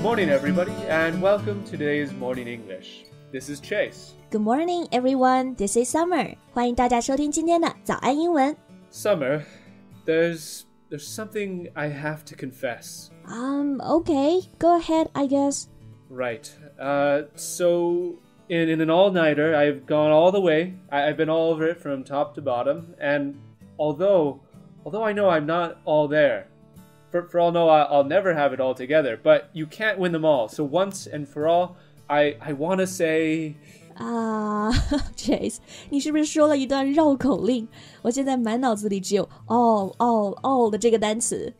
Good morning, everybody, and welcome to today's Morning English. This is Chase. Good morning, everyone. This is Summer. 欢迎大家收听今天的早安英文。Summer, there's something I have to confess. Okay. Go ahead, I guess. Right. So in an all-nighter, I've gone all the way. I've been all over it from top to bottom, and although I know I'm not all there, for all know I'll never have it all together, but you can't win them all. So once and for all, I want to say... Chase, 你是不是说了一段绕口令？我现在满脑子里只有 all 的这个单词。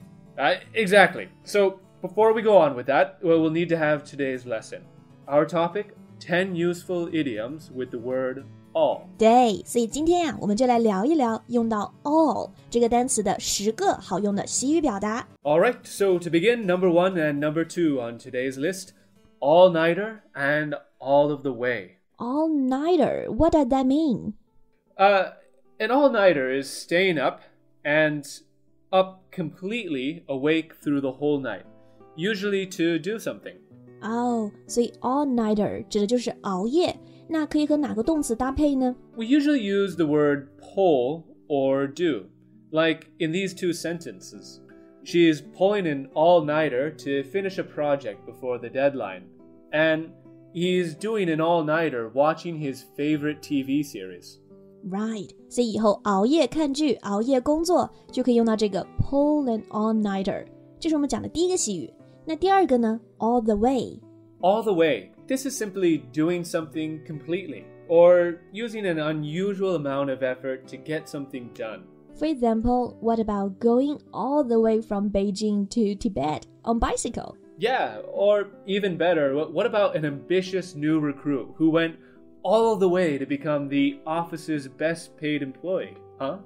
Exactly. So before we go on with that, we'll need to have today's lesson. Our topic, 10 useful idioms with the word all. 对，所以今天呀，我们就来聊一聊用到 all 这个单词的10个好用的习语表达。Alright, so to begin, number 1 and number 2 on today's list, all-nighter and all of the way. All-nighter, what does that mean? An all-nighter is staying up and up completely awake through the whole night, usually to do something. 所以 all-nighter 指的就是熬夜，那可以和哪个动词搭配呢？ We usually use the word pull or do, like in these two sentences. She is pulling an all-nighter to finish a project before the deadline, and he's doing an all-nighter watching his favorite TV series. Right, 所以以后熬夜看剧、熬夜工作就可以用到这个 pull an all-nighter， 这是我们讲的第一个习语。那第二个呢 all the way. All the way. This is simply doing something completely, or using an unusual amount of effort to get something done. For example, what about going all the way from Beijing to Tibet on bicycle? Yeah, or even better, what about an ambitious new recruit who went all the way to become the office's best paid employee, huh?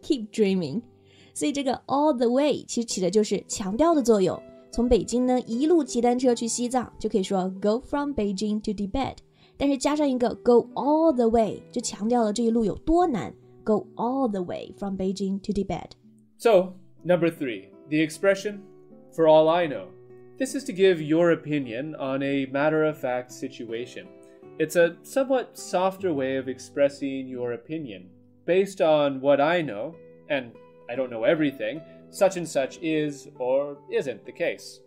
Keep dreaming. 所以这个 all the way 其实起的就是强调的作用。从北京呢一路骑单车去西藏，就可以说 go from Beijing to Tibet。但是加上一个 go all the way， 就强调了这一路有多难。Go all the way from Beijing to Tibet. So, number 3, the expression, for all I know. This is to give your opinion on a matter-of-fact situation. It's a somewhat softer way of expressing your opinion. Based on what I know, and I don't know everything, such and such is or isn't the case.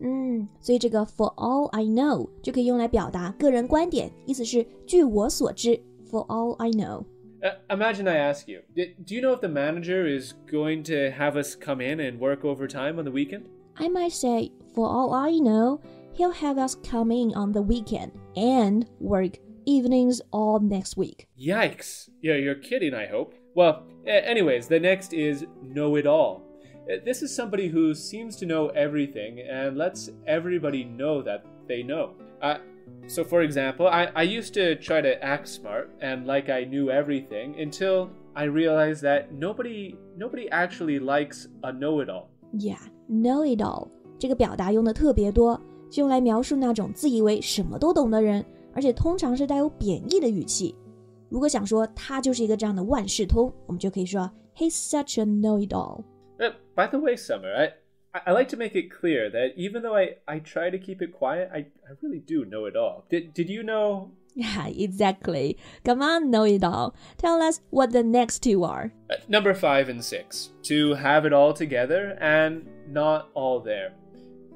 所以这个 for all I know 就可以用来表达个人观点，意思是据我所知 for all I know. Imagine I ask you, do you know if the manager is going to have us come in and work overtime on the weekend? I might say, for all I know, he'll have us come in on the weekend and work evenings all next week. Yikes. Yeah, you're kidding, I hope. Well, anyways, the next is know-it-all. This is somebody who seems to know everything and lets everybody know that they know. So for example, I used to try to act smart and like I knew everything until I realized that nobody actually likes a know-it-all. Yeah, know-it-all 这个表达用的特别多，就用来描述那种自以为什么都懂的人，而且通常是带有贬义的语气。如果想说他就是一个这样的万事通，我们就可以说 He's such a know-it-all. By the way, Summer, I like to make it clear that even though I try to keep it quiet, I really do know it all. Did you know? Yeah, exactly. Come on, know-it-all. Tell us what the next two are. Number 5 and 6. To have it all together and not all there.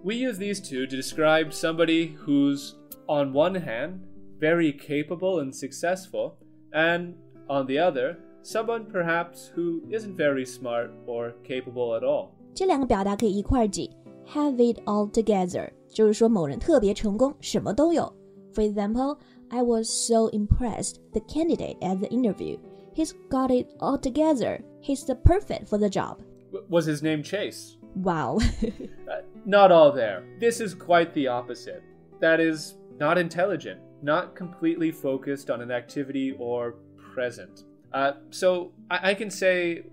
We use these two to describe somebody who's, on one hand, very capable and successful, and on the other, someone perhaps who isn't very smart or capable at all. 这两个表达可以一块儿记 have it all together 就是说某人特别成功，什么都有。For example, I was so impressed the candidate at the interview. He's got it all together. He's the perfect for the job. Was his name Chase? Wow. Not all there. This is quite the opposite. That is, not intelligent, not completely focused on an activity or present. So I can say,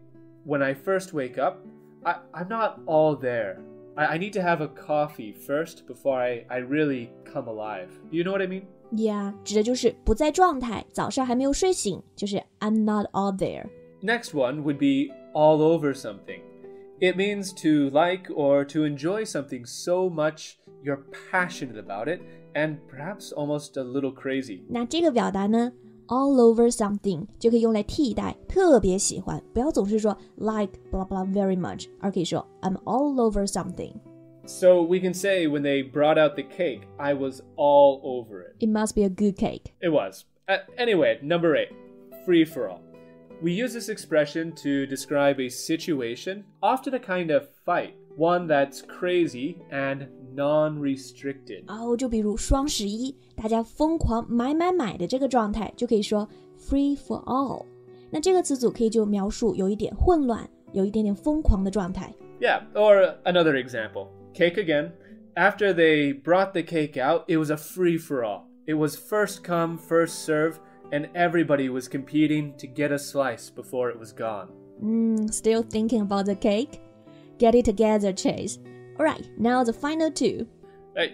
when I first wake up, I'm not all there. I need to have a coffee first before I really come alive. You know what I mean? Yeah, 指的就是不在状态，早上还没有睡醒，就是 I'm not all there. Next one would be all over something. It means to like or to enjoy something so much you're passionate about it and perhaps almost a little crazy. 那这个表达呢 all over something 就可以用来替代特别喜欢，不要总是说 like blah blah very much， 而可以说 I'm all over something. So we can say when they brought out the cake, I was all over it. It must be a good cake. It was. Anyway, number 8, free for all. We use this expression to describe a situation, often a kind of fight, one that's crazy and non-restricted. 就比如双11，大家疯狂买的这个状态，就可以说 free for all。那这个词组可以就描述有一点混乱，有一点点疯狂的状态。Yeah, or another example. Cake again. After they brought the cake out, it was a free-for-all. It was first come, first serve, and everybody was competing to get a slice before it was gone. Still thinking about the cake? Get it together, Chase. Alright, now the final 2.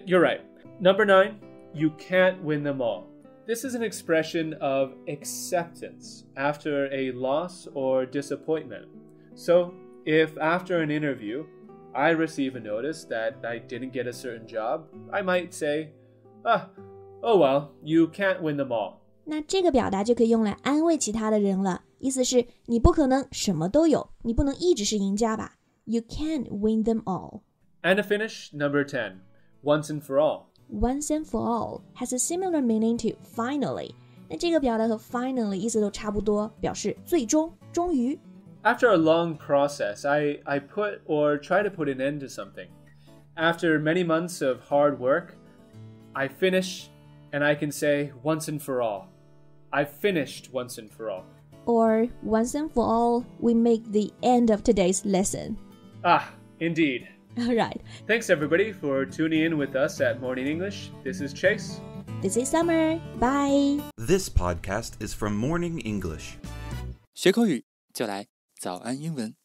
You're right. Number 9, you can't win them all. This is an expression of acceptance after a loss or disappointment. So, if after an interview, I receive a notice that I didn't get a certain job, I might say, oh well, you can't win them all. 那这个表达就可以用来安慰其他的人了，意思是你不可能什么都有，你不能一直是赢家吧。You can't win them all. And to finish, number 10, once and for all. Once and for all has a similar meaning to finally. 那这个表达和 finally 意思都差不多，表示最终，终于。After a long process, I put or try to put an end to something. After many months of hard work, I finish and I can say once and for all. I've finished once and for all. Or once and for all, we make the end of today's lesson. Indeed. All right. Thanks everybody for tuning in with us at Morning English. This is Chase. This is Summer. Bye. This podcast is from Morning English. 学口语就来早安英文。